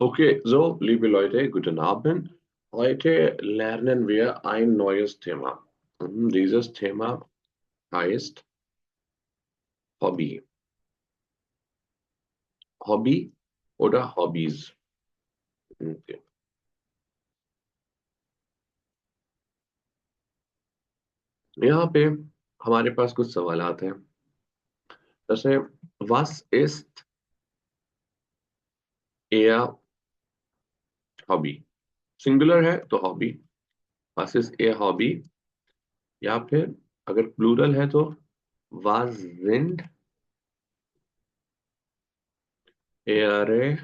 Okay, so, liebe Leute, guten Abend. Heute lernen wir ein neues Thema. Dieses Thema heißt Hobby. Hobby oder Hobbys. Okay. यहाँ पे हमारे पास कुछ सवालात हैं जैसे was ist Ihr Hobby? Singular है तो hobby was ist Ihr Hobby या फिर अगर प्लूरल है तो was sind Ihre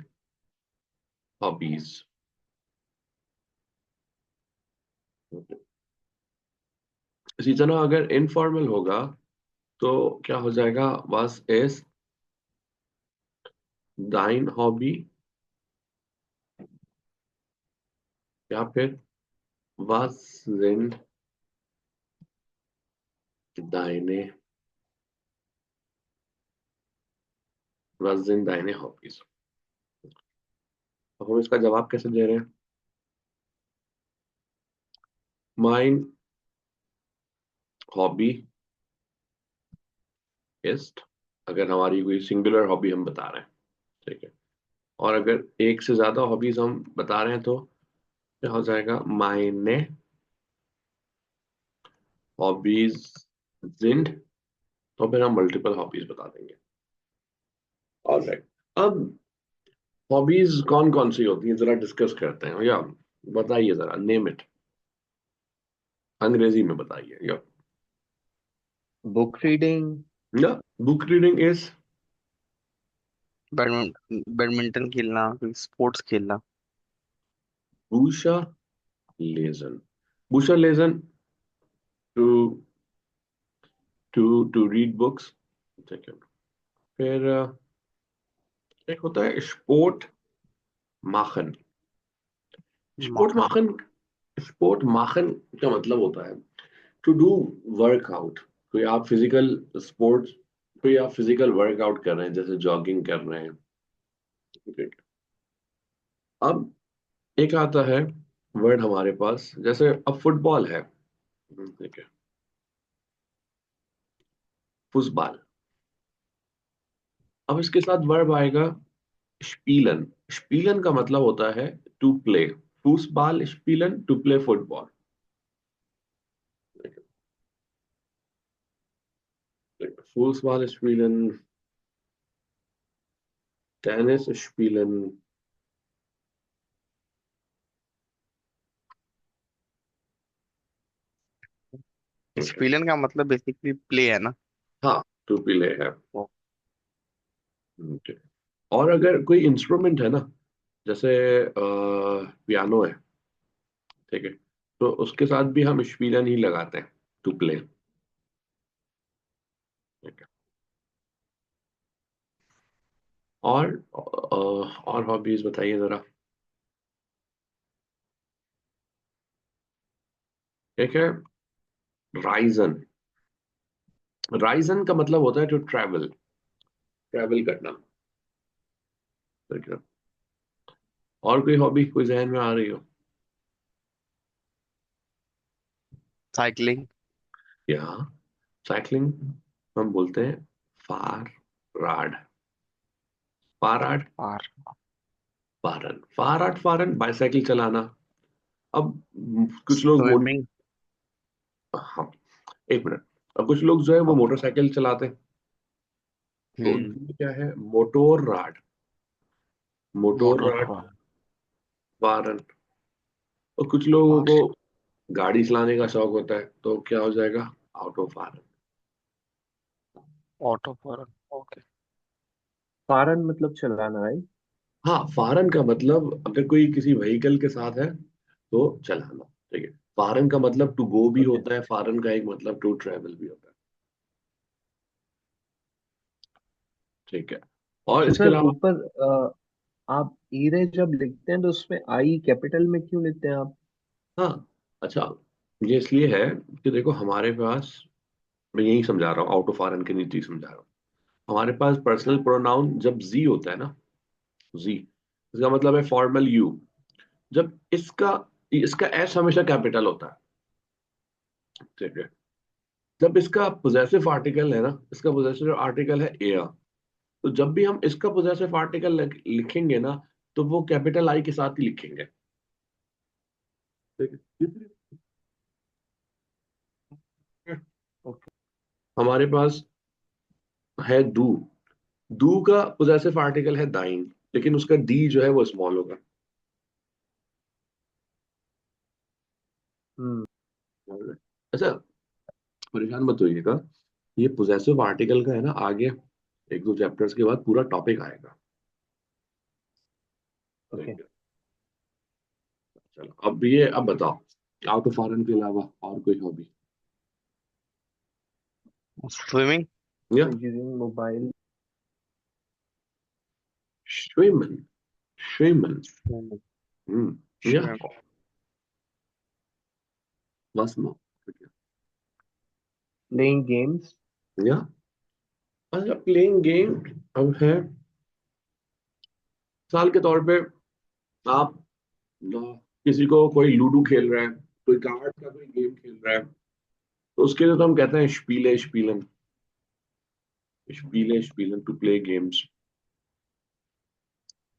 Hobbys? इसी तरह अगर इनफॉर्मल होगा तो क्या हो जाएगा was ist dein Hobby या फिर was sind deine was sind deine Hobbys? अब हम इसका जवाब कैसे दे रहे हैं? mein Hobby ist अगर हमारी कोई सिंगुलर हॉबी हम बता रहे हैं, ठीक है, और अगर एक से ज्यादा हॉबीज हम बता रहे हैं तो क्या हो जाएगा meine Hobbys sind, तो फिर हम मल्टीपल हॉबीज बता देंगे। ऑलराइट, अब हॉबीज कौन कौन सी होती हैं जरा डिस्कस करते हैं, या बताइए जरा, नेम इट, अंग्रेजी में बताइए। Book reading. या बुक रीडिंग इज बैडमिंटन खेलना, स्पोर्ट्स खेलना। बूशा लेजन। बूशा लेजन टू टू रीड बुक्स, ठीक है। फिर एक होता है स्पोर्ट माखन। स्पोर्ट माखन। माखन, स्पोर्ट माखन का मतलब होता है टू डू वर्कआउट। कोई आप फिजिकल स्पोर्ट्स, कोई आप फिजिकल वर्कआउट कर रहे हैं जैसे जॉगिंग कर रहे हैं, ठीक है। अब एक आता है वर्ड हमारे पास, जैसे अब फुटबॉल है, ठीक है, फुटबॉल। अब इसके साथ वर्ब आएगा स्पीलन। स्पीलन का मतलब होता है टू प्ले। फुटबॉल स्पीलन, टू प्ले फुटबॉल। फुटबॉल स्पीलन, टेनिस स्पीलन। एक्सपीरियंस का मतलब बेसिकली प्ले है ना। हाँ, टू प्ले है। ओ, Okay. और अगर कोई इंस्ट्रूमेंट है ना, जैसे पियानो है, ठीक है, तो उसके साथ भी हम स्पीलन ही लगाते हैं, टू प्ले, ठीक है। और हॉबीज बताइए जरा। एक है राइजन। राइजन का मतलब होता है टू ट्रैवल, ट्रैवल करना, ठीक है। और कोई हॉबी कोई जहन में आ रही हो? साइकिलिंग। या साइकिलिंग हम बोलते हैं फार राड। फाराड, और फारन, फाराड, फारन बाइसाइकिल चलाना। अब कुछ लोग स्विमिंग। हाँ, एक मिनट। अब कुछ लोग जो है वो ओके। मोटरसाइकिल चलाते हैं, तो हम्म। उनके लिए क्या है, मोटोर राड। मोटोर मोटर। राड, वारन। और कुछ लोगों को गाड़ी चलाने का शौक होता है, तो क्या हो जाएगा, ऑटो फारन। ऑटो फॉर। ओके। फारन मतलब चलाना, राइट। हाँ, फारन का मतलब अगर कोई किसी व्हीकल के साथ है तो चलाना, ठीक है। फारन का मतलब टू गो भी ओके। होता है, फारन का एक मतलब टू ट्रेवल भी होता है, ठीक है। और तो इसके सर अलावा ऊपर आप ईरे जब लिखते हैं तो उसमें आई कैपिटल में क्यों लिखते हैं आप? हाँ, अच्छा, ये इसलिए है कि देखो हमारे पास, मैं यही समझा रहा हूँ, आउट ऑफ फॉरेन की नीति समझा रहा हूँ। हमारे पास पर्सनल प्रोनाउन जब जी होता है ना, जी, इसका मतलब है फॉर्मल यू। जब इसका इसका एस हमेशा कैपिटल होता है, ठीक है। जब इसका पोजेसिव आर्टिकल है ना, इसका पोजेसिव आर्टिकल है एयर, तो जब भी हम इसका पोजेसिव आर्टिकल लिखेंगे ना, तो वो कैपिटल आई के साथ ही लिखेंगे, ठीक है। ओके। हमारे पास है दू। दू का पोजेसिव आर्टिकल है दाइन, लेकिन उसका डी जो है वो स्मॉल होगा। हम्म। अच्छा, परेशान मत होइएगा, ये पोजेसिव आर्टिकल का है ना, आगे एक दो चैप्टर्स के बाद पूरा टॉपिक आएगा, ओके। ठीक है। चलो अब ये, अब बताओ, आउट ऑफ फॉरेन के अलावा और कोई हॉबी? स्विमिंग। या यूजिंग मोबाइल। स्विमन, स्विमन, या स्विमिंग। बस नो, प्लेइंग गेम्स। या अच्छा प्लेइंग गेम। अब है, साल के तौर पे आप किसी को, कोई लूडो खेल रहा है, कोई कार्ड का कोई गेम खेल रहा है, तो उसके लिए तो हम कहते हैं स्पीले स्पीलन, स्पीले स्पीलन टू प्ले गेम्स।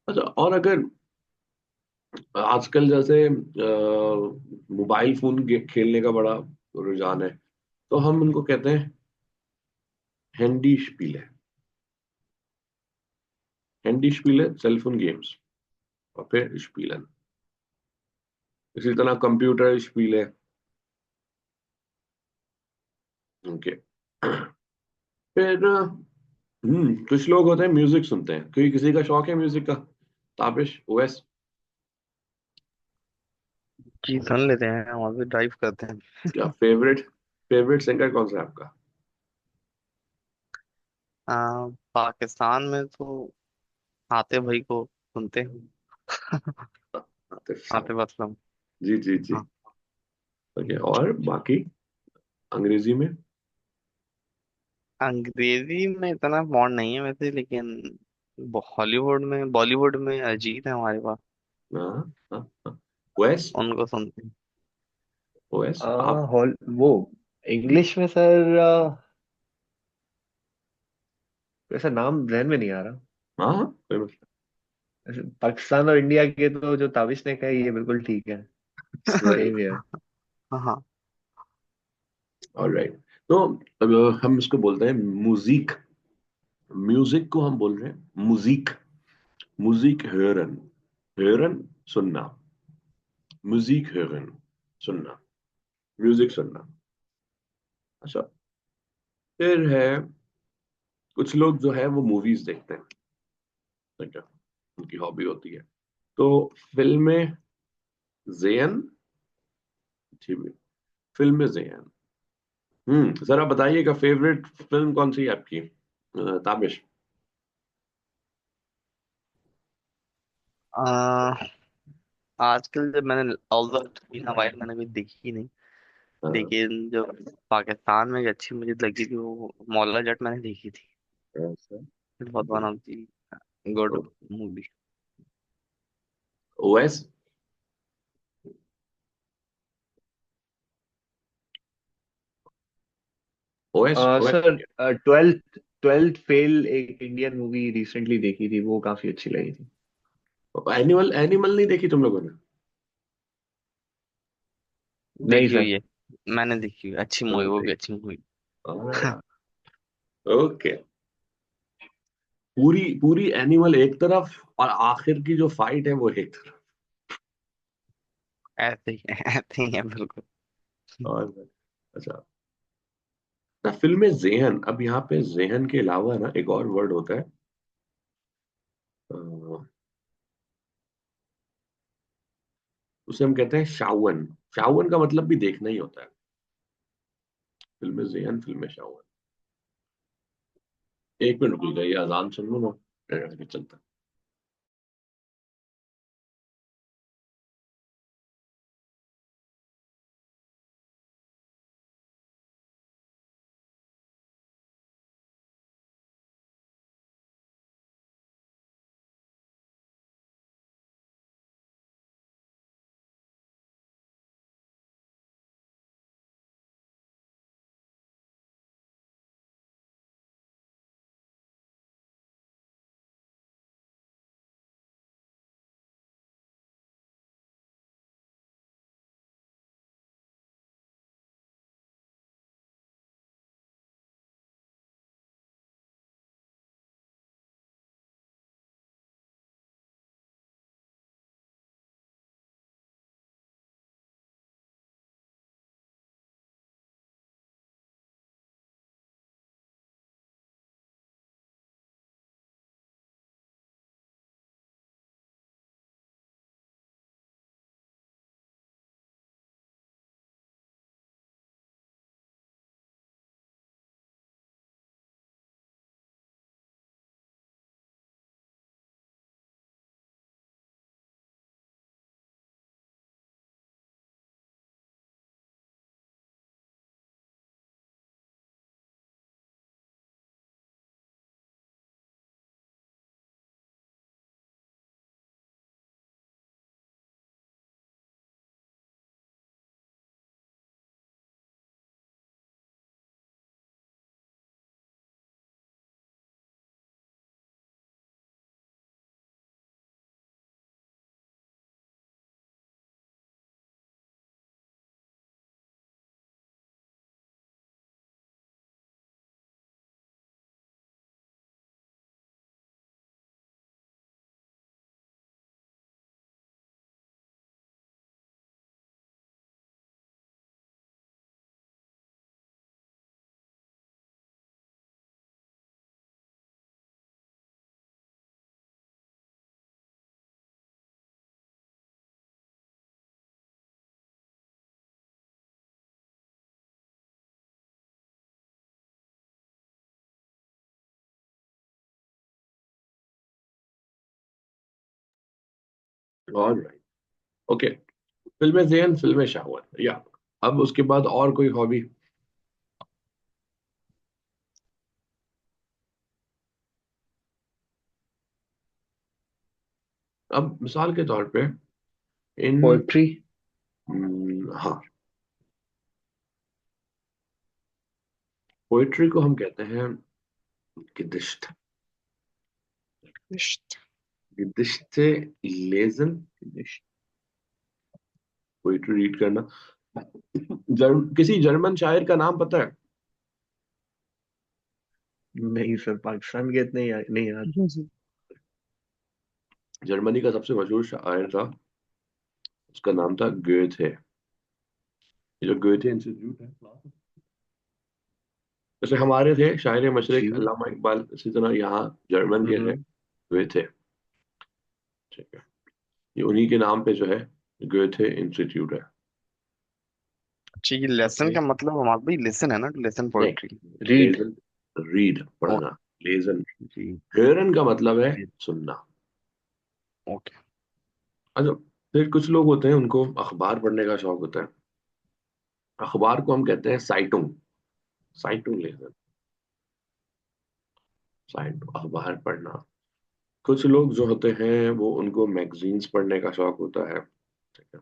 अच्छा, और अगर आजकल जैसे मोबाइल फोन खेलने का बड़ा रुझान है, तो हम उनको कहते हैं हैंडी स्पीले, हैंडी स्पीले सेलफोन गेम्स, और फिर स्पीलन। इसी तरह कंप्यूटर स्पीले, ओके। फिर कुछ लोग होते हैं म्यूजिक सुनते हैं, क्योंकि किसी का शौक है म्यूजिक का। ताबिश, ओएस? जी सुन लेते हैं, हम अभी ड्राइव करते हैं। क्या फेवरेट, फेवरेट सिंगर कौन सा है आपका? पाकिस्तान में तो आतिफ भाई को सुनते हैं। आतिफ आतिफ असलम। असलम। जी जी जी। हाँ। ओके, और बाकी अंग्रेजी में? अंग्रेजी में इतना बॉन्ड नहीं है वैसे, लेकिन हॉलीवुड में, बॉलीवुड में अरिजीत है हमारे पास। हाँ हाँ हाँ। ओएस, उनको सुनते हैं। ओएस आप? हॉल वो इंग्लिश में सर, ऐसा नाम जहन में नहीं आ रहा। हाँ हाँ, कोई मसला ऐसे पाकिस्तान और इंडिया के तो जो ताबिश ने कहा ये बिल्कुल ठीक है। नहीं। सेम है। हाँ। ऑलराइट, तो अब हम इसको बोलते हैं म्यूजिक। म्यूजिक को हम बोल रहे हैं म्यूजिक। म्यूजिक hören, hören सुनना, म्यूजिक hören सुनना, म्यूजिक सुनना। अच्छा, फिर है कुछ लोग जो है वो मूवीज देखते हैं, ठीक है, उनकी हॉबी होती है। तो फिल्में ज़ेन, जी, फिल्में ज़ेन। जरा बताइएगा फेवरेट फिल्म कौन सी है आपकी, ताबिश? आ, आजकल जब मैंने ऑल द वाइट मैंने भी देखी नहीं, हाँ, लेकिन जो पाकिस्तान में एक अच्छी मुझे लगी थी वो मौला जट मैंने देखी थी। ऐसा। It was one of the good movie. OS, OS, OS. Sir, twelfth twelfth fail एक इंडियन मूवी रिसेंटली देखी थी, वो काफी अच्छी लगी थी। एनिमल, एनिमल नहीं देखी तुम लोगों ने? नहीं देखी सर। हुई है, मैंने देखी हुई, अच्छी मूवी, वो भी अच्छी मूवी। ओके। पूरी पूरी एनिमल एक तरफ, और आखिर की जो फाइट है वो एक तरफ। ऐसे ही ऐसे ही है बिल्कुल। और अच्छा, ना फिल्म में जेहन, अब यहाँ पे जेहन के अलावा ना एक और वर्ड होता है, अ, उसे हम कहते हैं शावन। शावन का मतलब भी देखना ही होता है। फिल्म जेहन, फिल्म शावन। एक मिनट रुकिएगा, ये अजान सुन लो ना, फिर आगे चलता है। Alright, okay. फिल्म ज़ेहन, फिल्म शाहवत, या अब उसके बाद और कोई हॉबी? अब मिसाल के तौर पे इन, पोएट्री। हाँ, पोइट्री को हम कहते हैं गिदिश्त। इश्क। गिदिश्त से लेजन, पोइट्री रीड करना। किसी जर्मन शायर का नाम पता है? नहीं सर, पाकिस्तान के इतने नहीं याद। जर्मनी का सबसे मशहूर शायर था, उसका नाम था गोएथे। ये जो गोएथे इंस्टीट्यूट है, जैसे हमारे थे शायर जी। मशरिक अल्लामा इकबाल, इसी तरह यहाँ जर्मन के थे हम्म। गोएथे। ठीक है, ये उन्हीं के नाम पे जो है गोएथे इंस्टीट्यूट है। अच्छा, ये लेसन ओके, का मतलब हमारा भाई लेसन है ना, लेसन पोएट्री। नहीं, रीड। लेजन, रीड ओके। पढ़ना, लेजन। जी। हेरन का मतलब है जी। सुनना। ओके। अच्छा, फिर कुछ लोग होते हैं उनको अखबार पढ़ने का शौक होता है। अखबार को हम कहते हैं साइटुंग, साइटुंग लेजन, साइट अखबार पढ़ना। कुछ लोग जो होते हैं वो उनको मैगजीन्स पढ़ने का शौक होता है। ठीक है,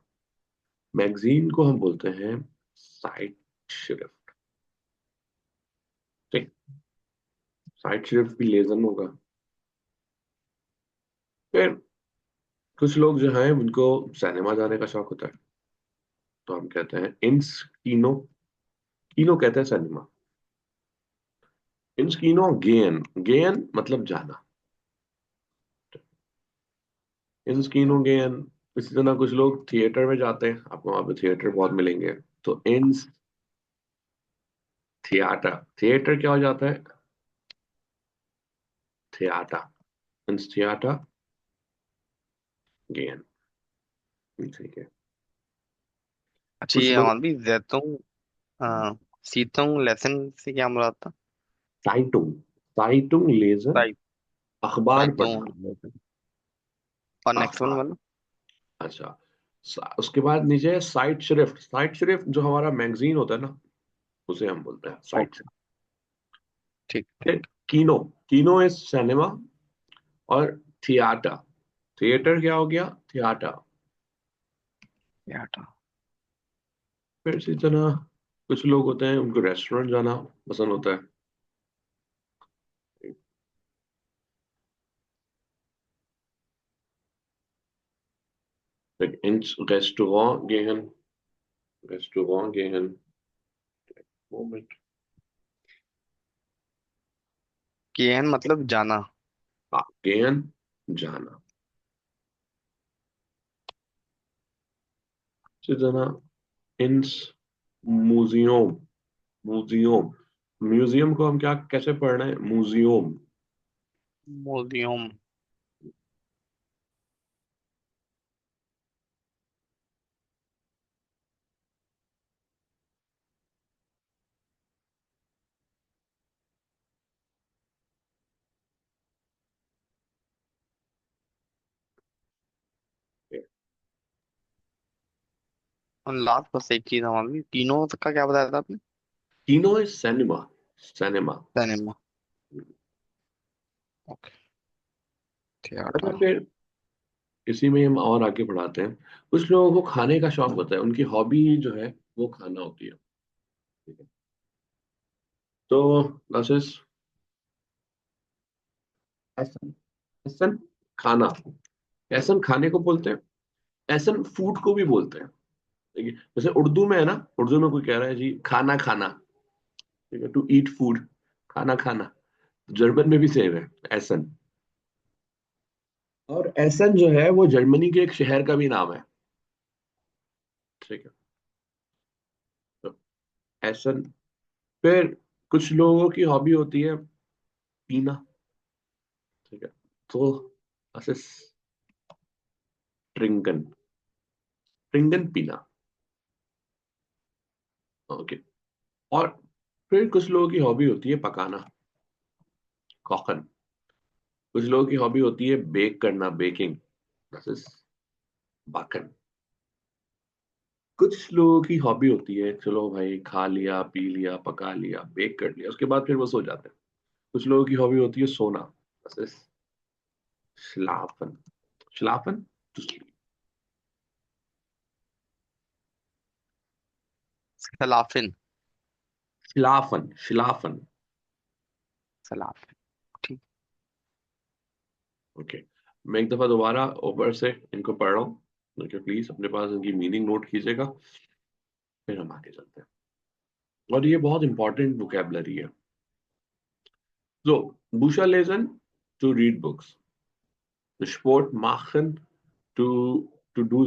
मैगजीन को हम बोलते हैं साइट शिफ्ट। ठीक, साइट शिफ्ट भी लेजन होगा। फिर कुछ लोग जो हैं उनको सिनेमा जाने का शौक होता है, तो हम कहते हैं इंस कीनो। कीनो कहते हैं सिनेमा, इंस कीनो गेन, गेन मतलब जाना, इंस कीनो गेन। इसी तरह कुछ लोग थिएटर में जाते हैं, आपको वहां पे थिएटर बहुत मिलेंगे, तो इंस थिएटर, थिएटर क्या हो जाता है? थिएटर, इंस थिएटर गेन। ठीक है, अच्छा, कुछ ये लोग हमारा भी जैतून, सीतों लेसन से क्या मुराद था? साइटुंग, साइटुंग लेजन, साइ अखबार साइतों पढ़ना, लेसन। और नेक्स्ट वन अखबार। वाला? अच्छा, उसके बाद नीचे साइट श्रिफ्ट, साइट श्रिफ्ट जो हमारा मैगजीन होता है ना, उसे हम बोलते हैं साइट ओके। ठीक श्रिफ्ट। ठीक। कीनो, कीनो इज सिनेमा, और थिएटर, थिएटर क्या हो गया? थिएटर। ये हटा। फिर इसी तरह कुछ लोग होते हैं उनको रेस्टोरेंट जाना पसंद होता है। ins Restaurant gehen, Restaurant gehen, Moment, केहन मतलब जाना। हाँ, gehen, जाना। इसी तरह ins म्यूजियम, म्यूजियम, म्यूजियम को हम क्या कैसे पढ़ रहे हैं? म्यूजियम। म्यूजियम। और लास्ट बस एक चीज हमारा भी, तीनों का क्या बताया था आपने? किनो is cinema, cinema. Cinema. Okay. अच्छा, थिएटर। फिर इसी में हम और आगे बढ़ाते हैं। कुछ लोगों को खाने का शौक होता है, उनकी हॉबी जो है वो खाना होती है। ठीक है, तो नसिस, एसन, एसन खाना, एसन खाने को बोलते हैं, एसन फूड को भी बोलते हैं। ठीक है, जैसे उर्दू में है ना, उर्दू में कोई कह रहा है जी खाना खाना, ठीक है, टू ईट फूड, खाना खाना। जर्मन में भी सेम है, एसन। और एसन जो है वो जर्मनी के एक शहर का भी नाम है। ठीक है, तो एसन। फिर कुछ लोगों की हॉबी होती है पीना। ठीक है, तो ऐसे ट्रिंकन, ट्रिंकन पीना। ओके, और फिर कुछ लोगों की हॉबी होती है पकाना, कॉकन। कुछ लोगों की हॉबी होती है बेक करना, बेकिंग, बाकन। कुछ लोगों की हॉबी होती है, चलो भाई खा लिया पी लिया पका लिया बेक कर लिया, उसके बाद फिर वो सो जाते हैं। कुछ लोगों की हॉबी होती है सोना। बस schlafen, schlafen to sleep। सलाफिन। schlafen। सलाफिन। ठीक। ओके, मैं एक दफा दोबारा ऊपर से इनको पढ़ रहा हूँ, ओके प्लीज अपने पास इनकी मीनिंग नोट कीजिएगा, फिर हम आगे चलते हैं। और ये बहुत इंपॉर्टेंट वोकेबलरी है। So, Busha lesen to read books. Sport machen to do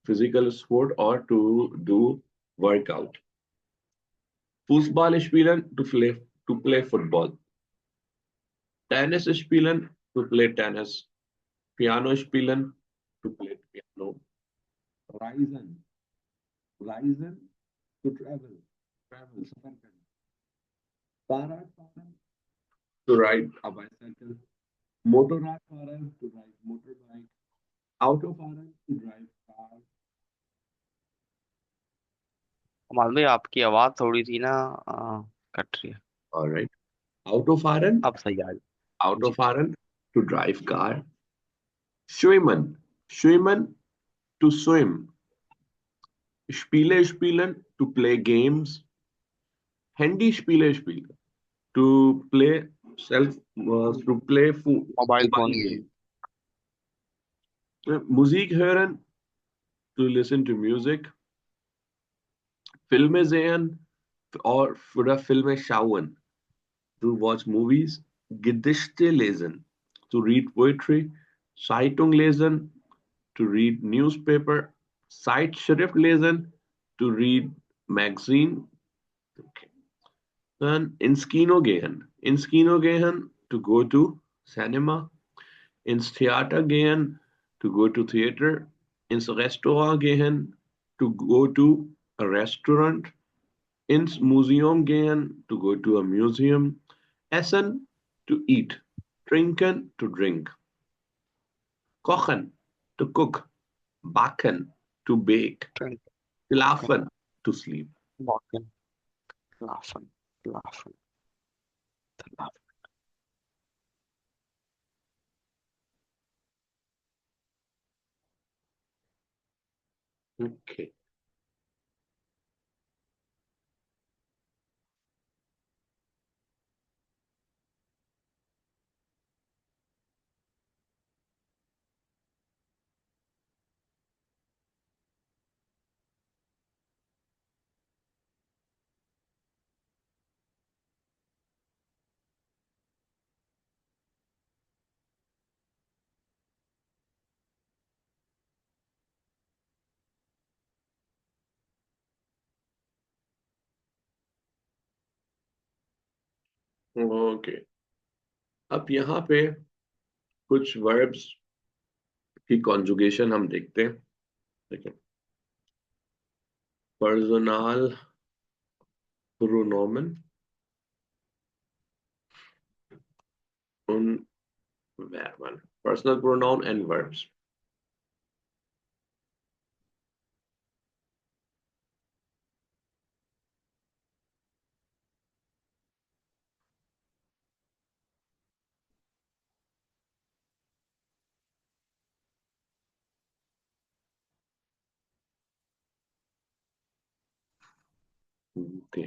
physical sport or to do workout. Fußball spielen to play football. Tennis spielen to play tennis. Piano spielen to play piano. Reisen to travel सफर करना. Fahrrad fahren to ride a bicycle. Motorrad fahren to ride motorbike. Auto fahren to drive car. मालूम है आपकी आवाज थोड़ी सी ना cut रही है। All right. Autofahren, अब सही आ रही। जी जी। Autofahren to drive car. Schwimmen to swim. Spielen to play games. Spielen to play mobile mobile phone game. game. Musik hören to listen to music. Filme sehen oder Filme schauen to watch movies. Gedichte lesen to read poetry. Zeitung lesen to read newspaper. Zeitschrift lesen to read magazine. Okay. Then ins Kino gehen. Ins Kino gehen to go to cinema. Ins Theater gehen to go to theater. Ins Restaurant gehen to go to a restaurant. Ins Museum gehen to go to a museum. Essen to eat. Trinken to drink. Kochen to cook. Backen to bake. Schlafen to sleep. Walking. लाफन। लाफन। Okay. Okay, अब यहाँ पे कुछ verbs की conjugation हम देखते हैं। ठीक है, पर्सनल प्रोनोमेन उन वर्बन, personal pronoun and verbs. Okay,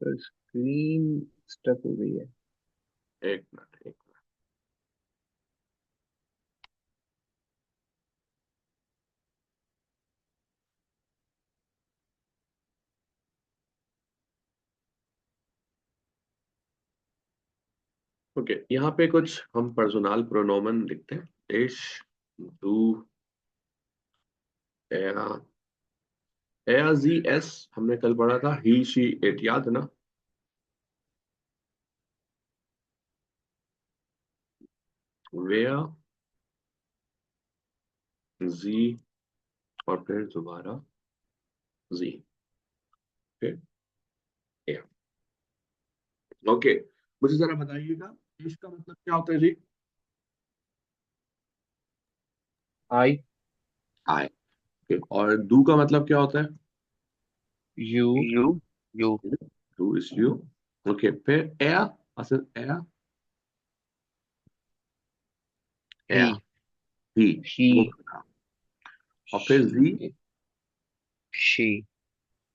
sir screen stuck हो गई है। एक मिनट, एक मिनट। ओके, यहाँ पे कुछ हम पर्सनल प्रोनोमेन लिखते हैं। इश, du, er, sie, es हमने कल पढ़ा था। ही शी इट, याद है ना? wer, sie और फिर दोबारा sie। ओके, ओके, मुझे जरा बताइएगा इश का मतलब क्या होता है जी? आई। आए। ओके, और दू का मतलब क्या होता है? You. You. You. Do is you. Okay, फिर एयर, असल एयर, ही। एयर, ही, ही। वो था। और फिर जी, शी।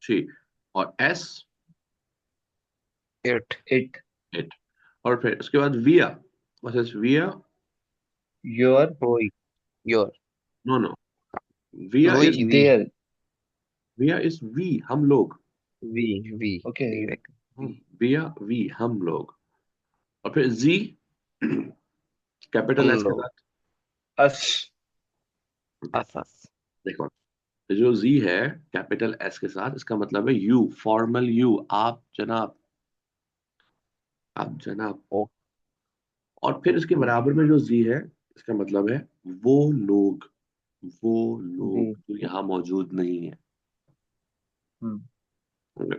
शी। और एस, इट। इट। इट। और फिर उसके बाद विया, व्हाट इज विया? योर। वही। योर। नो नो, विया इज, वही वी। देयर। विया इज वी, हम लोग। वी। वी। ओके। विया वी, हम लोग। और फिर जी, कैपिटल हम एस के लोग। साथ। अस। अस अस। देखो, जो जी है कैपिटल एस के साथ, इसका मतलब है यू, फॉर्मल यू, आप जनाब, आप जनाब। ओ। और फिर इसके बराबर में जो जी है, इसका मतलब है वो लोग, वो जी। लोग जो यहाँ मौजूद नहीं है। हम्म।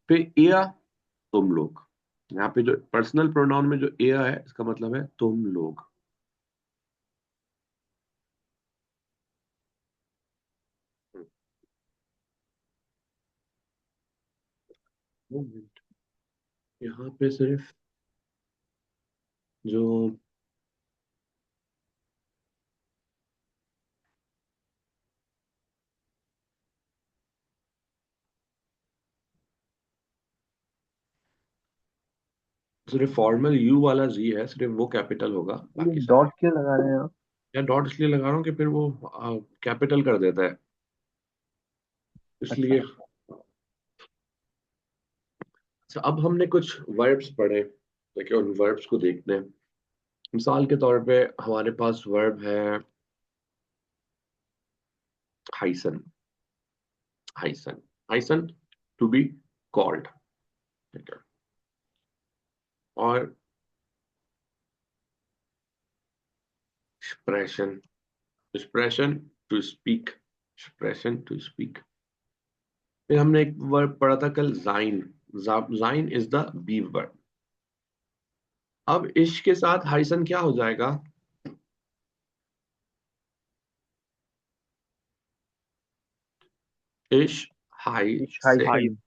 फिर एया, तुम लोग। यहाँ पे जो पर्सनल प्रोनाउन में जो एया है, इसका मतलब है तुम लोग। मोमेंट, यहाँ पे सिर्फ जो सिर्फ फॉर्मल यू वाला जी है, सिर्फ वो कैपिटल होगा, ये बाकी सारे। डॉट क्यों लगा रहे हैं आप? या डॉट इसलिए लगा रहा हूँ कि फिर वो कैपिटल कर देता है, अच्छा। इसलिए। अच्छा, अब हमने कुछ वर्ब्स पढ़े, देखिए उन वर्ब्स को देखते हैं। मिसाल के तौर पे हमारे पास वर्ब है हाइसन, हाइसन, हाइसन, टू बी कॉल्ड, ठीक है। और expression, expression to speak, expression to speak. फिर हमने एक वर्ब पढ़ा था कल, जाइन, जाइन इज द बी वर्ब। अब इश के साथ हाइसन क्या हो जाएगा? इश हाई से, हाई। हाइसन।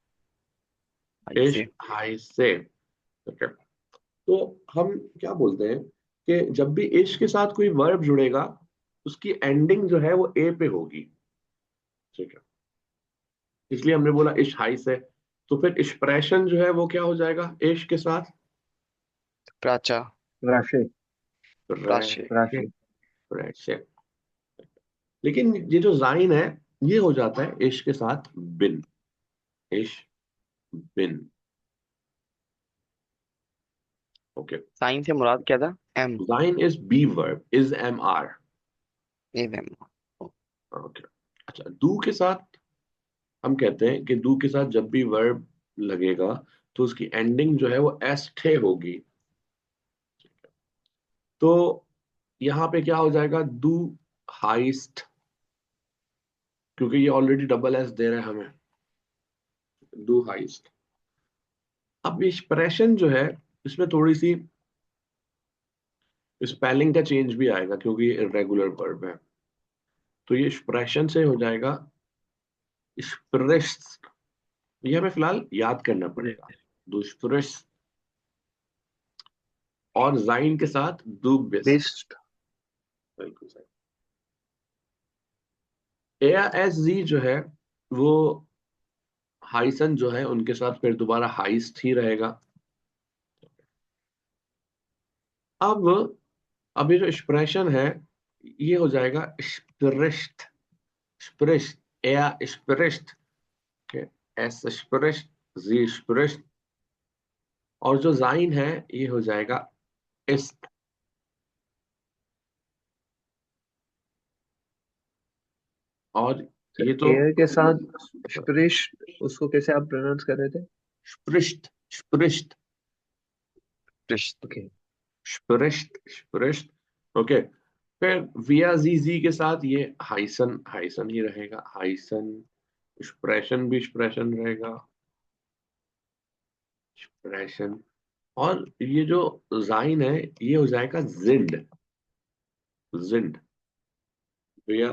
हाई इश से। हाई से, ठीक है। तो हम क्या बोलते हैं कि जब भी इश के साथ कोई वर्ब जुड़ेगा, उसकी एंडिंग जो है वो ए पे होगी, ठीक है। इसलिए हमने बोला इश हाई से। तो फिर एक्सप्रेशन जो है वो क्या हो जाएगा इश के साथ? प्राचा। राशि। प्राचे। राशि। एक्सप्रेशन। लेकिन ये जो जाइन है, ये हो जाता है इश के साथ बिन, इश बिन। ओके, साइन से मुराद क्या था? एम। जाइन is be verb, is am are. ए एम। ओके। अच्छा, डू के साथ हम कहते हैं कि डू के साथ जब भी वर्ब लगेगा, तो उसकी एंडिंग जो है वो एस थे होगी। तो यहाँ पे क्या हो जाएगा? डू हाइस्ट, क्योंकि ये ऑलरेडी डबल एस दे रहा है हमें, डू हाइस्ट। अब एक्सप्रेशन जो है, इसमें थोड़ी सी स्पेलिंग का चेंज भी आएगा, क्योंकि ये इरेगुलर वर्ब है। तो ये एक्सप्रेशन से हो जाएगा स्प्रिस्ट। ये हमें फिलहाल याद करना पड़ेगा, दुष्प्रिस्ट। और जाइन के साथ डू बेस्ट, बेस्ट। बिल्कुल सही। ए एस जी जो है वो हाइसन जो है उनके साथ फिर दोबारा हाइस्ट ही रहेगा। अब अब ये जो एक्सप्रेशन है, ये हो जाएगा स्प्रिस्ट, स्प्रिस्ट, एया स्प्रिस्ट, एस स्प्रिस्ट, जी स्प्रिस्ट। और जो जाइन है, ये हो जाएगा इस्ट। और ये तो एयर के साथ स्प्रिश, उसको कैसे आप प्रोनाउंस कर रहे थे? स्प्रिस्ट, स्प्रिस्ट, पृष्ठ। ओके। स्प्रिस्ट, स्प्रिस्ट। ओके, फिर विया जी जी के साथ ये हाइसन, हाइसन ही रहेगा, हाइसन। एक्सप्रेशन भी एक्सप्रेशन रहेगा, एक्सप्रेशन। और ये जो जाइन है ये हो जाएगा जिंड, जिंड, या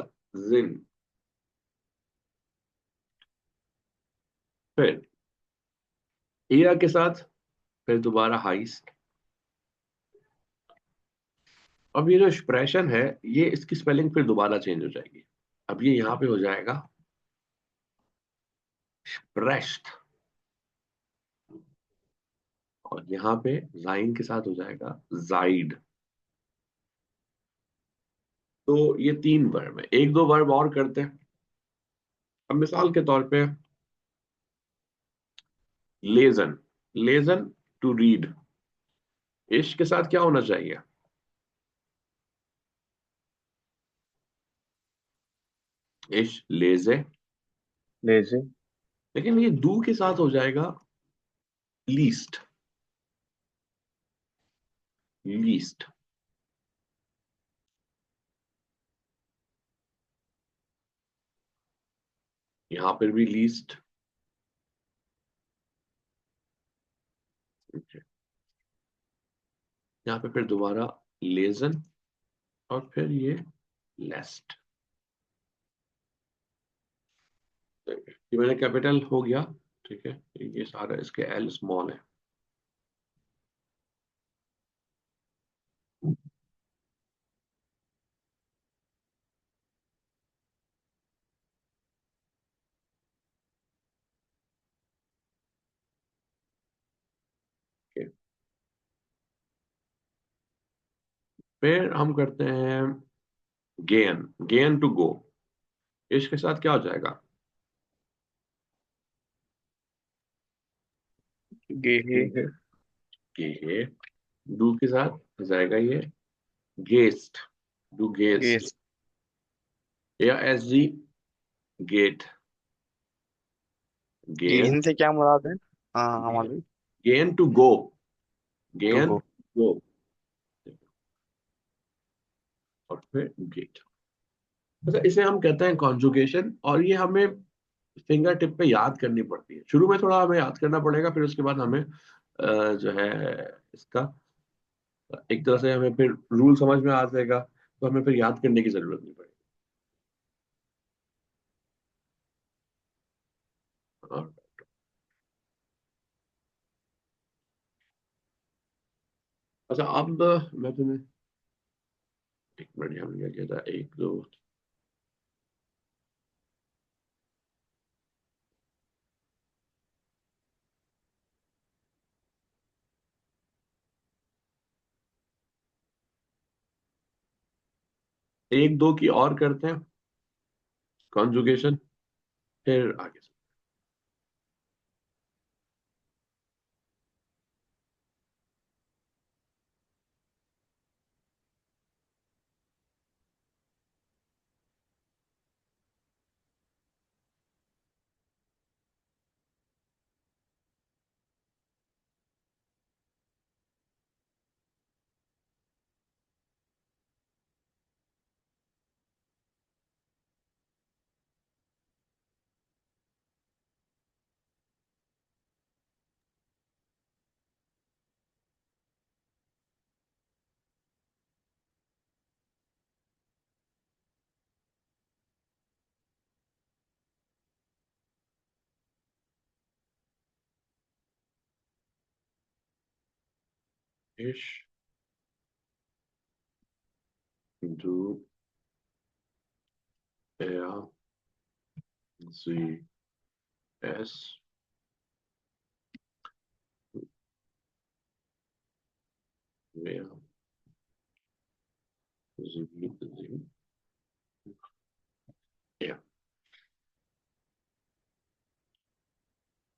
जिन। फिर ईरा के साथ फिर दोबारा हाइस। अब ये जो एक्सप्रेशन है ये इसकी स्पेलिंग फिर दोबारा चेंज हो जाएगी। अब ये यहाँ पे हो जाएगा स्प्रेश्ट, और यहाँ पे जाइन के साथ हो जाएगा जाइड। तो ये तीन वर्ब है, एक दो वर्ब और करते हैं। अब मिसाल के तौर पे लेजन, लेजन टू रीड, इश्क के साथ क्या होना चाहिए? इश्क लेजे, लेजे। लेकिन ये डू के साथ हो जाएगा लीस्ट, लीस्ट। यहां पर भी लीस्ट। यहाँ पे फिर दोबारा लेजन, और फिर ये लेस्ट। ये मैंने कैपिटल हो गया, ठीक है, ये सारा इसके एल स्मॉल है। Okay. फिर हम करते हैं गेन, गेन टू गो, इसके साथ क्या हो जाएगा? गेहे। गेहे। गे, डू के साथ हो जाएगा ये गेस्ट, डू गेस्ट, गेस। या एस जी, गेट, गेन, गेहन से क्या मुराद है? हाँ हमारी। गेन टू गो, टू गेन गो। गो, और फिर गेट। अच्छा, इसे हम कहते हैं कॉन्जुगेशन, और ये हमें फिंगर टिप पे याद करनी पड़ती है। शुरू में थोड़ा हमें याद करना पड़ेगा, फिर उसके बाद हमें जो है इसका एक तरह से हमें फिर रूल समझ में आ जाएगा, तो हमें फिर याद करने की जरूरत नहीं पड़ेगी। और अच्छा, अब मैं तुम्हें एक मिनट, हमने क्या किया था, एक दो, एक दो की और करते हैं कॉन्जुगेशन, फिर आगे। इश, डू, या, जी, एस, या, जी, जी, या।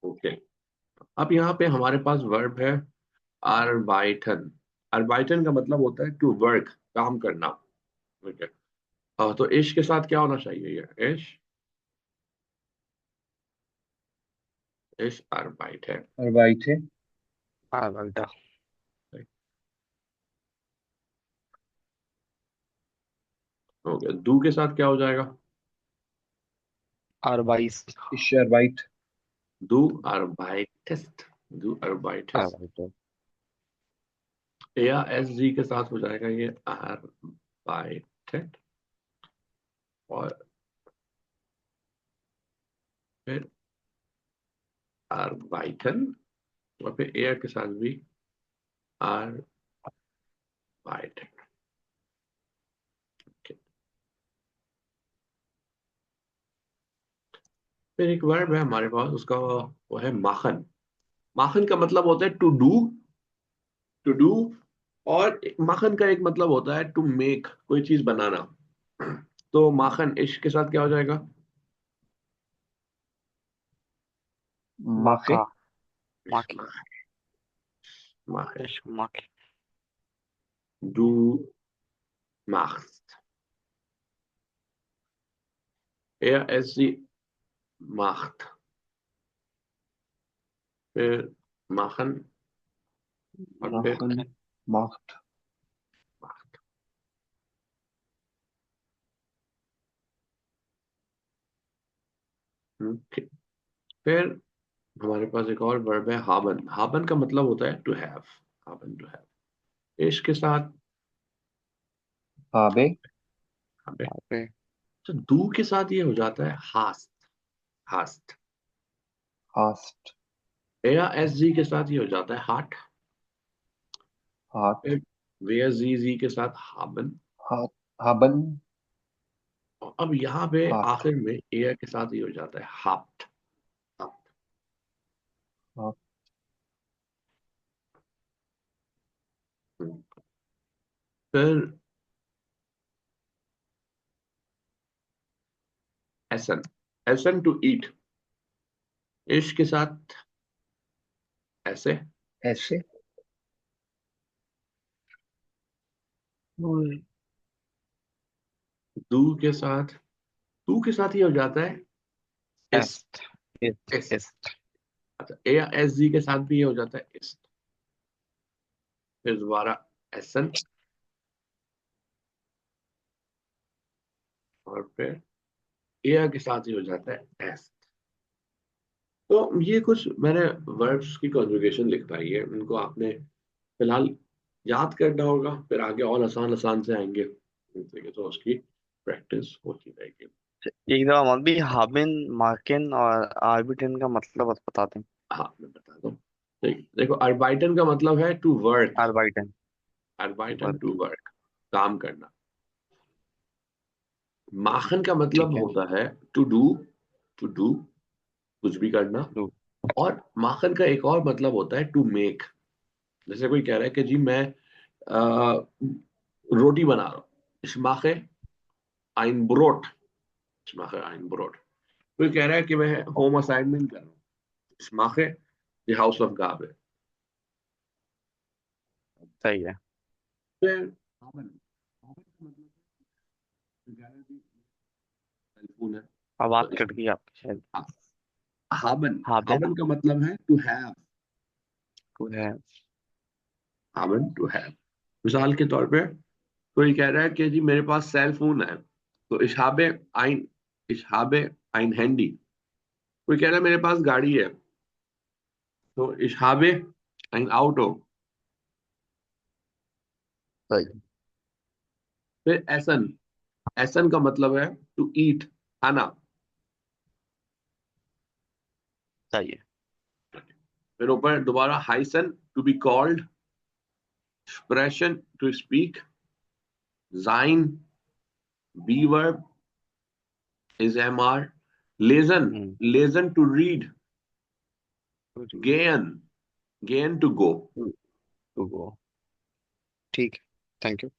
ओके, अब यहाँ पे हमारे पास वर्ब है अर्बाइटन। अर्बाइटन का मतलब होता है टू वर्क, काम करना। ठीक है, तो इश के साथ क्या होना चाहिए? ये इश अर्बाइट है। और वाइट है। हाँ घंटा। हो गया, डू के साथ क्या हो जाएगा? और 22। इशर वाइट। डू अर्बाइटेस्ट, डू अर्बाइटेस्ट। घंटा। ए या एस जी के साथ हो जाएगा ये आर बाई टेन, और फिर आर बाई टेन, और फिर एयर के साथ भी आर बाई टेन। फिर एक वर्ब है हमारे पास, उसका वो है माखन। माखन का मतलब होता है टू डू, टू डू। और माखन का एक मतलब होता है टू मेक, कोई चीज बनाना। तो माखन इश्क के साथ क्या हो जाएगा? माखे। माका। इश्क माकी। माखन, इश्क माकी। डू macht, er es sie macht, फिर machen, और फिर माखन, माख्त। macht। ठीक। फिर हमारे पास एक और वर्ब है हाबन। हाबन का मतलब होता है to have, Haban to have. इश्क के साथ habe, यहाँ पे, पे। तो दू के साथ ये हो जाता है हास्ट, हास्ट। hast, या एस जी के साथ ये हो जाता है हार्ट। hat, फिर वे जी जी के साथ हाबन। hat, haben, और अब यहाँ पे hat, आखिर में एयर के साथ ये हो जाता है हाप्ट, हाप्ट। hat, फिर एसन, एसन टू ईट। इश्क के साथ ऐसे, ऐसे। हम्म। दू के साथ ही हो जाता है इस। एस्ट। इस्ट इस, इस्ट। अच्छा ए या एस जी के साथ भी ये हो जाता है इस। फिर दोबारा एसन, और फिर एयर के साथ ही हो जाता है एस। तो ये कुछ मैंने वर्ब्स की कॉन्जुगेशन लिख पाई है, उनको आपने फिलहाल याद करना होगा, फिर आगे और आसान आसान से आएंगे, तो उसकी प्रैक्टिस होती रहेगी। एक दफा मत भी हाबिन मार्किन और आर्बिटिन का मतलब बता दें। हाँ मैं बता दूं। देखो अर्बाइटन का मतलब है टू वर्क, आर्बाइटन। अर्बाइटन वर्क। टू वर्क, काम करना। माखन का मतलब ठीक है। होता है टू डू, टू डू, कुछ भी करना। डू। और माखन का एक और मतलब होता है टू मेक। जैसे कोई कह रहा है कि जी मैं अ, रोटी बना रहा हूँ, ich mache ein Brot, ich mache ein Brot। कोई कह रहा है कि मैं होम असाइनमेंट कर रहा हूँ, ich mache die Hausaufgabe। सही है। फिर haben, haben का मतलब सेल फोन है, आवाज तो इस कट गई आपकी शायद। haben, हाबिन। haben का मतलब है टू हैव, टू है। haben to have. मिसाल के तौर पे कोई कह रहा है कि जी मेरे पास सेल फोन है, तो ich habe ein Handy। कोई कह रहा है मेरे पास गाड़ी है, तो ich habe ein Auto। सही। फिर एसन, एसन का मतलब है टू ईट, खाना। सही है। फिर ऊपर दोबारा हाइसन, to be called, expression to speak, जाइन be verb is am are, लेजन, हम्म। लेजन टू रीड, गेन, गेन टू गो। To go. ठीक है। Thank you.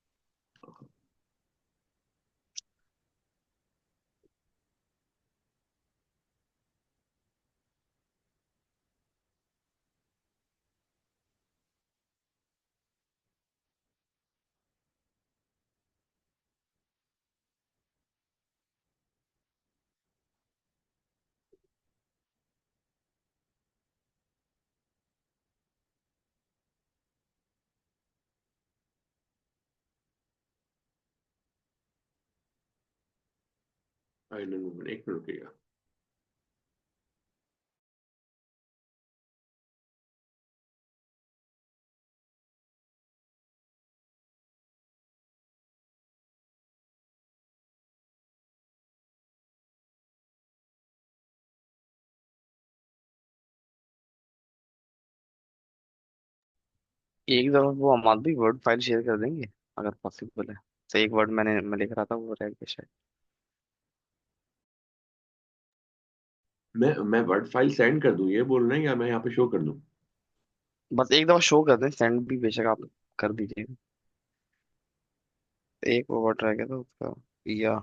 I don't know, एक मिनट रुकिएगा। एक दफा वो हम भी वर्ड फाइल शेयर कर देंगे अगर पॉसिबल है। तो एक वर्ड मैं लिख रहा था वो रह गया शायद। मैं वर्ड फाइल सेंड कर दूं ये बोल रहे हैं, या मैं यहाँ पे शो कर दूं? बस एक दफा शो कर दें, सेंड भी बेशक आप कर दीजिए। एक वो वर्ड रह गया था उसका, या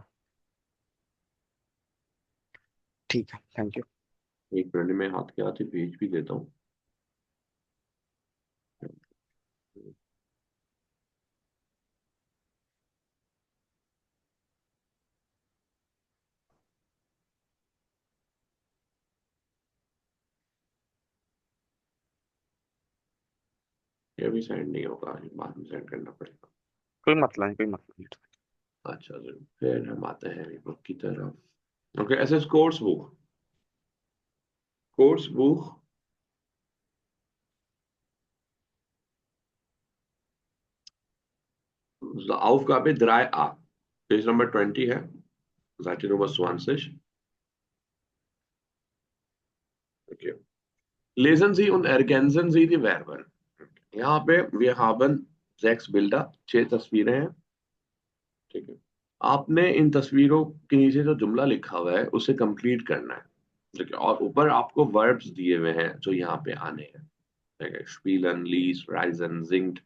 ठीक है, थैंक यू। एक मिनट में हाथ के हाथ ही भेज भी देता हूँ। ये भी सेंड नहीं होगा, ये बाद में सेंड करना पड़ेगा। कोई मतलब नहीं, कोई मतलब नहीं। अच्छा जरूर, फिर हम आते हैं बुक की तरफ। ओके, ऐसे course book, course book Aufgabe 3a, Page Nummer 20 है, Seite Nummer 20. Okay. Lesen Sie und ergänzen Sie die Verben. यहाँ पे wir haben 6 Bilder, 6 तस्वीरें हैं। ठीक है, आपने इन तस्वीरों के नीचे जो जुमला लिखा हुआ है उसे कंप्लीट करना है। ठीक है, और ऊपर आपको वर्ब्स दिए हुए हैं जो यहाँ पे आने हैं। ठीक है, spielen, lies, reisen, singt,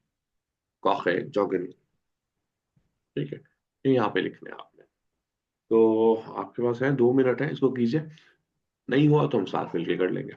koche, joggen। ठीक है, ये यहाँ पे लिखने हैं आपने। तो आपके पास है 2 मिनट है, इसको कीजिए। नहीं हुआ तो हम साथ मिलके कर लेंगे।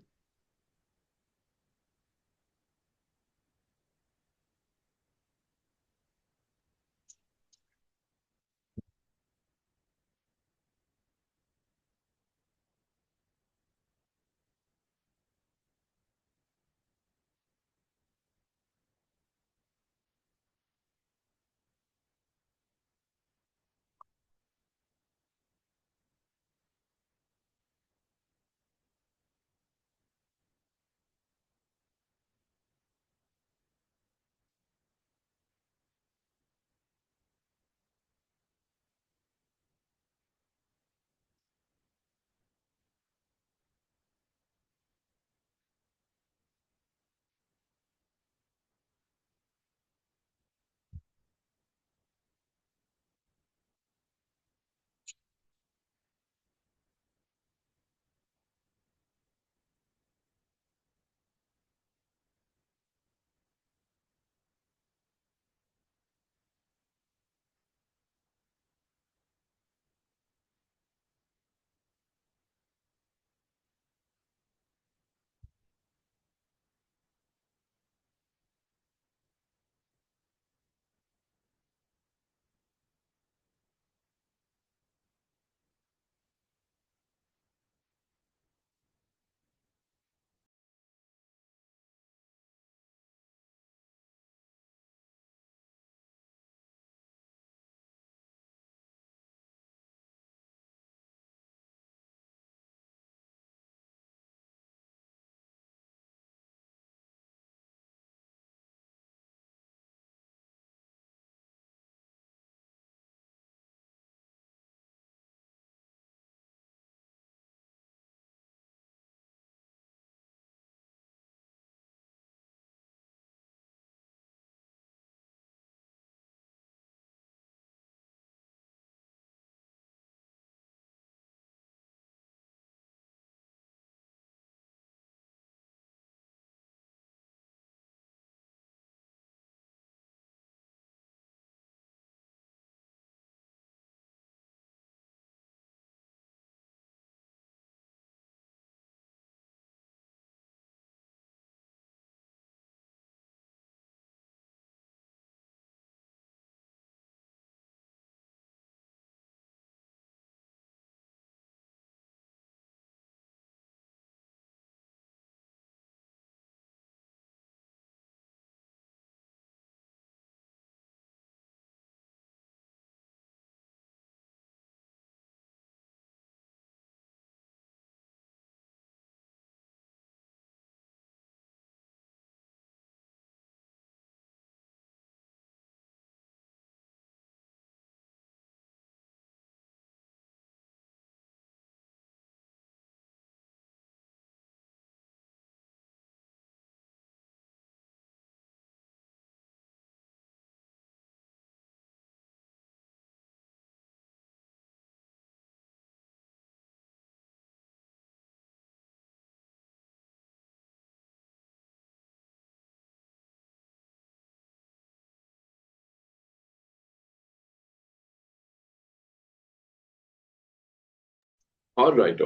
All right.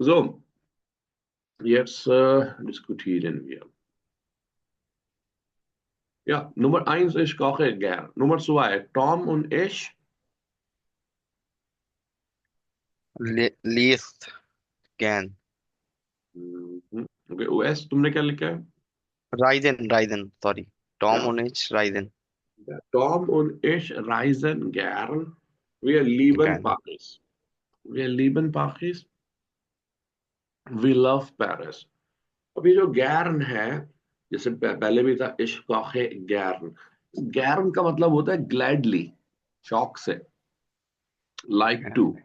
So, jetzt diskutieren wir. Ja, Nummer eins, ich koche gern. Nummer zwei, Tom und ich. Least can. Okay OS तुमने क्या लिखा है? Ryzen, sorry. Tom Ja. Onich Ryzen. Tom und ich reisen gern. Wir lieben Can. Paris. Wir lieben Paris. We love Paris. अब ये जो Garand है, जैसे पहले भी था इश्क है गैरन। गैरन का मतलब होता है ग्लैडली, शौक से, लाइक टू। Can.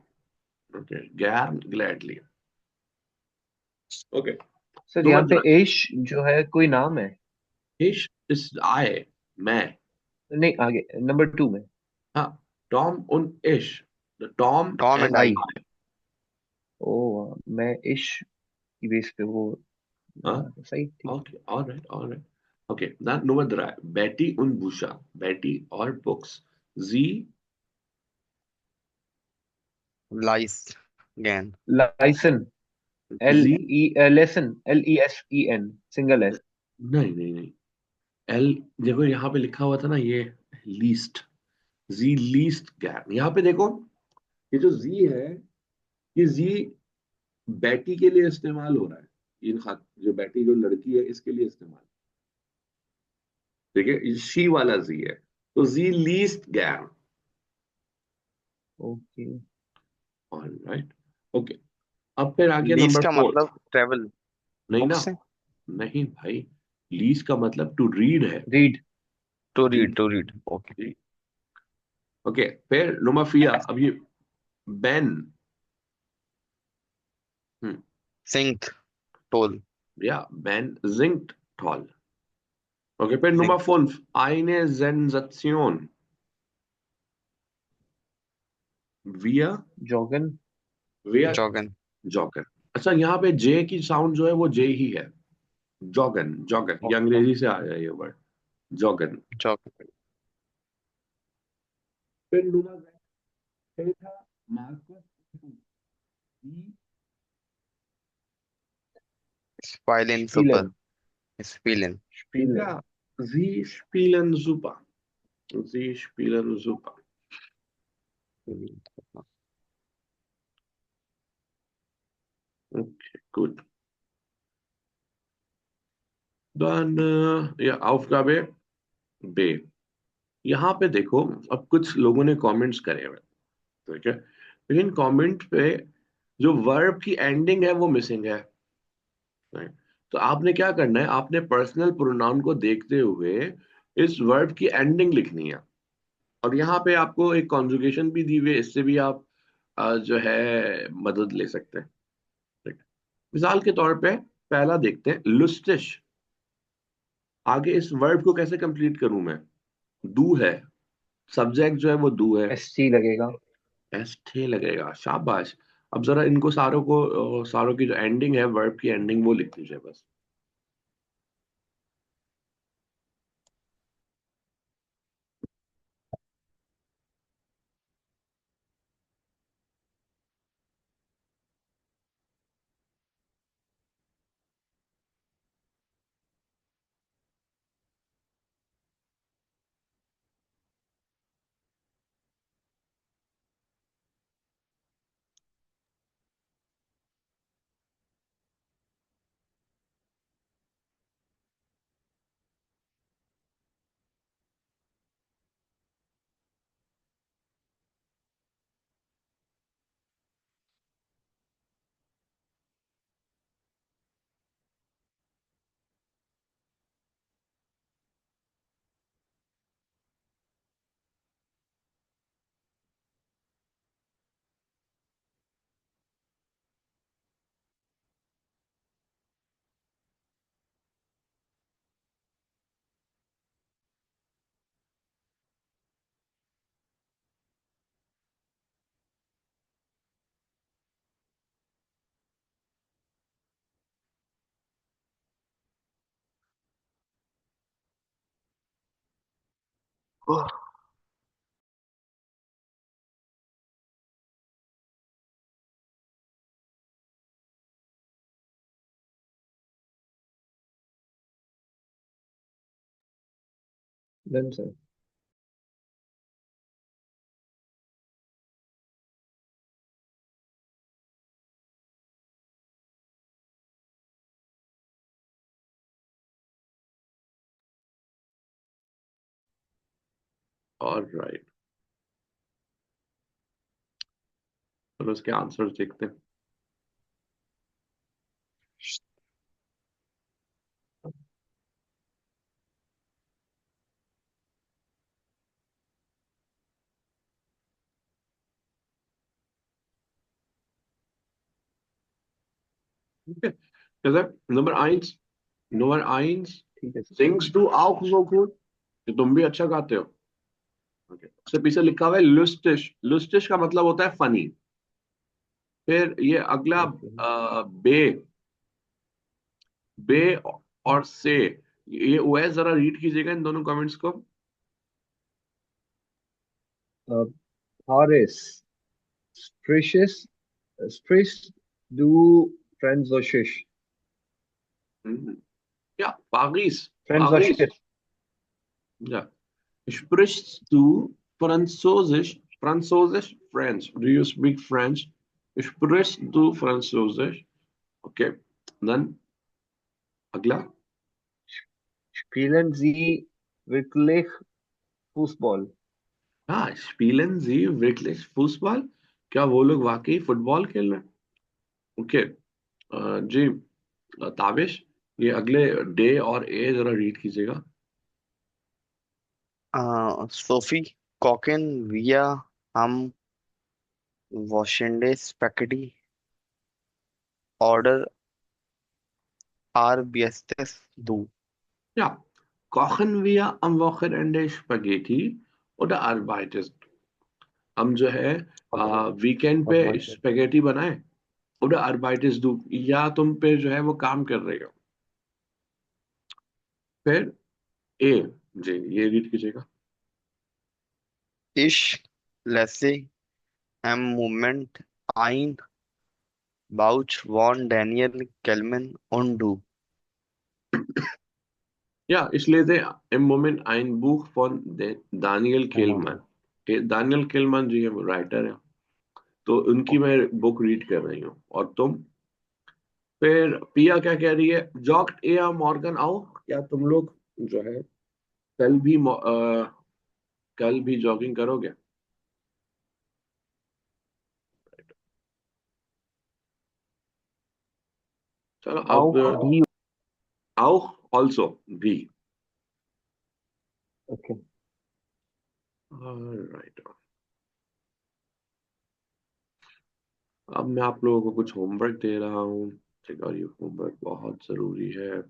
ओके, गैरन ग्लैडली। ओके, सर यहाँ नंबर पे एश जो है कोई नाम है? इश्क इस आए, मैं। नहीं, आगे नंबर टू में। हाँ, Tom und ich, the Tom Tom and and I. I. I। ओ, मैं इश की बेस पे वो हाँ, बना था, सही, ठीक। Okay, all right all right. Okay, dann Nummer 3, Betty und Busha, Betty और बुक्स, जी। Lice. Can. लाइसन, एल जी, लेसन, LESEN, सिंगल एस। नहीं नहीं नहीं, एल, देखो यहाँ पे लिखा हुआ था ना ये, लीस्ट, जी लीस्ट गैर। यहाँ पे देखो, ये जो जी है, ये जी बेटी के लिए इस्तेमाल हो रहा है। इन खात जो बेटी जो लड़की है इसके लिए इस्तेमाल, ठीक है, ये शी वाला जी है, तो जी लीस्ट गैर। ओके। Alright, okay. अब फिर आ गया Least नंबर का 4। मतलब travel. नहीं बुक ना, से. नहीं भाई, लीज का मतलब टू रीड है। Read. To read, read. To read. Okay. Okay. फिर नंबर 4, अब ये बेन, Sink. Toll. या बेन जिंक्ट टॉल। ओके, फिर number Sink. 5, eine Sensation, wir, जॉगन। wir Joggen. Jogger. अच्छा, यहाँ पे जे की साउंड जो है वो जे ही है, जॉगन, जॉगन, ये अंग्रेजी से आया है ये वर्ड, जॉगन। Joggen. फिर नंबर 6 था Marcus, Spielen. स्पीलन। Super. Spielen. स्पीलन। ja, sie spielen super, sie spielen super। Okay, gut. Dann ja, Aufgabe B। यहाँ पे देखो, अब कुछ लोगों ने कमेंट्स करे हुए, ठीक है, लेकिन कमेंट पे जो वर्ब की एंडिंग है वो मिसिंग है, right? तो आपने क्या करना है, आपने पर्सनल प्रोनाउन को देखते हुए इस वर्ब की एंडिंग लिखनी है। और यहाँ पे आपको एक कॉन्जुगेशन भी दी हुई है, इससे भी आप जो है मदद ले सकते हैं, ठीक है? मिसाल के तौर पे पहला देखते हैं, लुस्टिश। आगे इस वर्ब को कैसे कंप्लीट करूं मैं? डू है, सब्जेक्ट जो है वो डू है, ST लगेगा। एस थे लगेगा, शाबाश। अब जरा इनको सारों को, सारों की जो एंडिंग है, वर्ब की एंडिंग, वो लिख दीजिए बस। Done sir. और राइट, चलो इसके आंसर्स देखते हैं। ठीक है, जैसे नंबर आइंस, नंबर आइंस ठीक है सर। सिंग्स टू auch so gut, कि तुम भी अच्छा गाते हो। ओके, उससे पीछे लिखा हुआ है लुस्टिश, लुस्टिश का मतलब होता है फनी। फिर ये अगला ओके। बे, बे और से, ये ओएस जरा रीड कीजिएगा इन दोनों कमेंट्स को। हॉरिस, स्ट्रिशिस, स्ट्रिश डू फ्रांजोशिश, हम्म, या पागीस, पागीस, फ्रांजोशिश। या sprichst du Französisch, Französisch, French? Do you speak French? Sprichst du Französisch? Okay, then अगला। Spielen Sie wirklich Fußball? हाँ, spielen Sie wirklich Fußball? क्या वो लोग वाकई फुटबॉल खेल रहे हैं? ओके, जी, ताबिश, ये अगले डे और ए जरा रीड कीजिएगा। सोफी कॉकिन विया हम वॉशिंडे स्पेगेटी ऑर्डर आर बियस्टेस दू। Ja, kochen wir am Wochenende Spaghetti oder arbeitest du? हम जो है और वीकेंड पे और स्पेगेटी बनाए, oder arbeitest du, या तुम पे जो है वो काम कर रहे हो। फिर ए, जी ये रीड कीजिएगा। Ich lasse am Moment ein Bauch von Daniel Kelman und du। Ja, ich lese im Moment ein Buch von Daniel Kehlmann। Daniel Kehlmann ji हम राइटर हैं, तो उनकी मैं बुक रीड कर रही हूँ। और तुम, फिर पिया क्या कह रही है, जॉक्ट ए मॉर्गन आओ, क्या तुम लोग जो है कल भी जॉगिंग करोगे? चलो अब auch भी। आओ, ऑल्सो भी। ओके। राइट, अब मैं आप लोगों को कुछ होमवर्क दे रहा हूँ। ठीक है, और ये होमवर्क बहुत जरूरी है।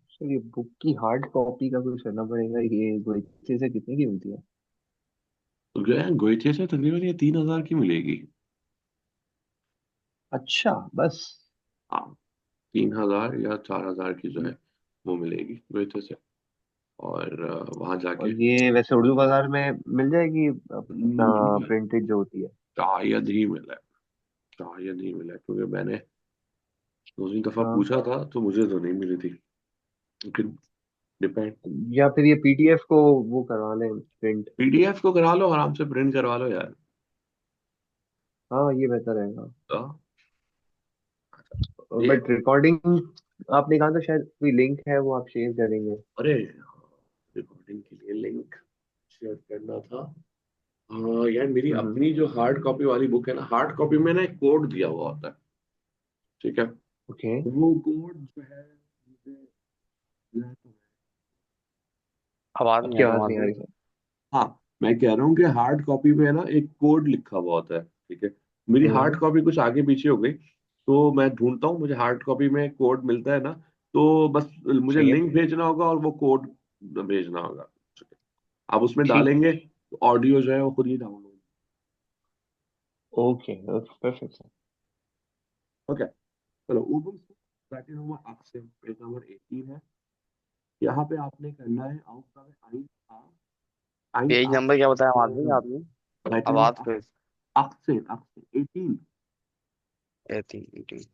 सर ये बुक की हार्ड कॉपी का कुछ करना पड़ेगा, ये गोइचे से कितने की मिलती है? तो गया गोइचे से तकरीबन ये 3,000 की मिलेगी। अच्छा बस। हाँ, 3,000 या 4,000 की जो है वो मिलेगी गोइचे से। और वहां और जाके ये वैसे उर्दू बाजार में मिल जाएगी नहीं, प्रिंटेड जो होती है? शायद ही मिला है, शायद ही मिला है, क्योंकि मैंने दूसरी दफा हाँ। पूछा था तो मुझे तो नहीं मिली थी, लेकिन डिपेंड। या फिर ये पीडीएफ को वो करवा लें प्रिंट। पीडीएफ को करा लो, आराम से प्रिंट करवा लो यार। हाँ ये बेहतर रहेगा। तो ये, बट रिकॉर्डिंग आपने कहा था शायद कोई लिंक है वो आप शेयर करेंगे। अरे रिकॉर्डिंग के लिए लिंक शेयर करना था। हाँ यार, मेरी हम्म। अपनी जो हार्ड कॉपी वाली बुक है ना, हार्ड कॉपी में ना एक कोड दिया हुआ होता है। ठीक है, ओके। वो कोड जो है मुझे याद है। आवाज नहीं आपकी आ रही आवाज नहीं आ हमारी। रही सर। हाँ, मैं कह रहा हूँ कि हार्ड कॉपी में ना एक कोड लिखा हुआ होता है। ठीक है, मेरी हार्ड हम्म। कॉपी कुछ आगे पीछे हो गई, तो मैं ढूंढता हूँ, मुझे हार्ड कॉपी में कोड मिलता है ना, तो बस मुझे सही है। लिंक भेजना होगा और वो कोड भेजना होगा। ठीक है? आप उसमें ठीक है। डालेंगे तो ऑडियो जो है वो खुद ही download. Okay perfect sir. Okay, चलो ऊबम ब्रैकेट नंबर आपसे पेज नंबर 18 है। यहाँ पे आपने करना है आउटकम आइन आ, आइन पेज आ, नंबर क्या बताया माधवी और आपने? ब्रैकेट आवाज नंबर पे। अक्से अक्से 18। 18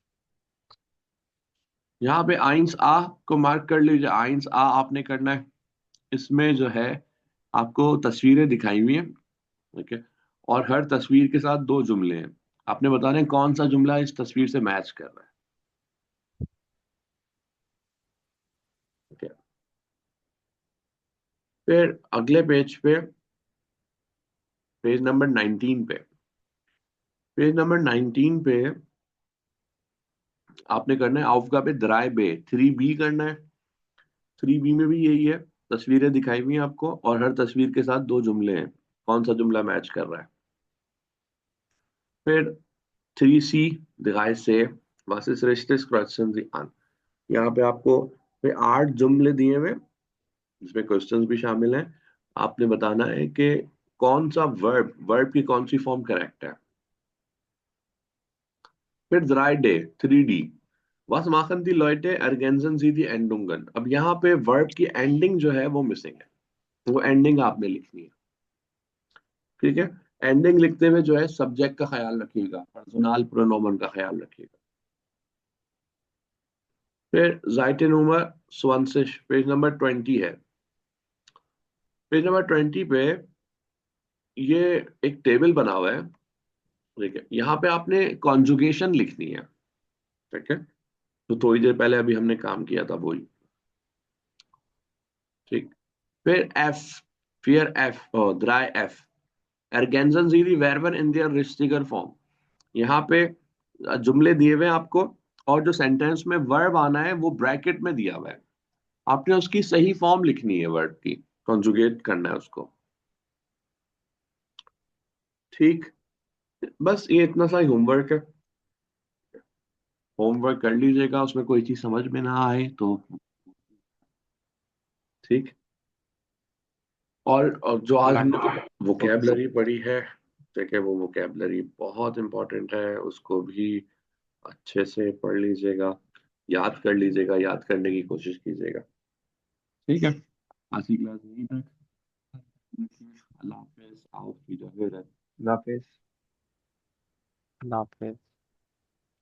यहाँ पे आइंस आ को मार्क कर लीजिए, आइंस आ आपने करना है। इसमें जो है आपको तस्वीरें दिखाई हुई हैं, ठीक है, और हर तस्वीर के साथ दो जुमले हैं। आपने बताना है कौन सा जुमला इस तस्वीर से मैच कर रहा है, ठीक है। फिर अगले पेज पे, पेज नंबर 19 पे, पेज नंबर 19 पे आपने करना है aufgabe पे द्राय बे 3B करना है। 3B में भी यही है, तस्वीरें दिखाई हुई हैं आपको और हर तस्वीर के साथ दो जुमले हैं, कौन सा जुमला मैच कर रहा है। फिर 3C दिखाए से was ist richtiges Kreuzchen Sie an। यहाँ पे आपको फिर 8 जुमले दिए हुए, जिसमें क्वेश्चंस भी शामिल हैं। आपने बताना है कि कौन सा वर्ब की कौन सी फॉर्म करेक्ट है। फिर drei day 3D, was machen die Leute ergänzen sie die Endungen। अब यहाँ पे वर्ब की एंडिंग जो है वो मिसिंग है, वो एंडिंग आपने लिखनी है, ठीक है। एंडिंग लिखते हुए जो है सब्जेक्ट का ख्याल रखिएगा, पर्सनल प्रोनोमन का ख्याल रखिएगा। फिर Seite Nummer 20, पेज नंबर 20 है। पेज नंबर 20 पे ये एक टेबल बना हुआ है, ठीक है। यहाँ पे आपने कॉन्जुगेशन लिखनी है, ठीक है, तो थोड़ी देर पहले अभी हमने काम किया था वही, ठीक। फिर एफ, फिर F dry F ergänzen Sie die Verben in der richtigen Form। यहाँ पे जुमले दिए हुए हैं आपको, और जो सेंटेंस में वर्ब आना है वो ब्रैकेट में दिया हुआ है, आपने उसकी सही फॉर्म लिखनी है, वर्ब की कॉन्जुगेट करना है उसको, ठीक। बस ये इतना सा ही होमवर्क है, होमवर्क कर लीजिएगा, उसमें कोई चीज समझ में ना आए तो ठीक। और जो आज हमने ओके। वोकेबलरी पढ़ी है, ठीक है, वो वोकेबलरी बहुत इंपॉर्टेंट है, उसको भी अच्छे से पढ़ लीजिएगा, याद कर लीजिएगा, याद करने की कोशिश कीजिएगा, ठीक है। आज की क्लास यहीं तक। अल्लाह हाफिज, आओ, अल्लाह हाफिज। अल्लाह हाफिज।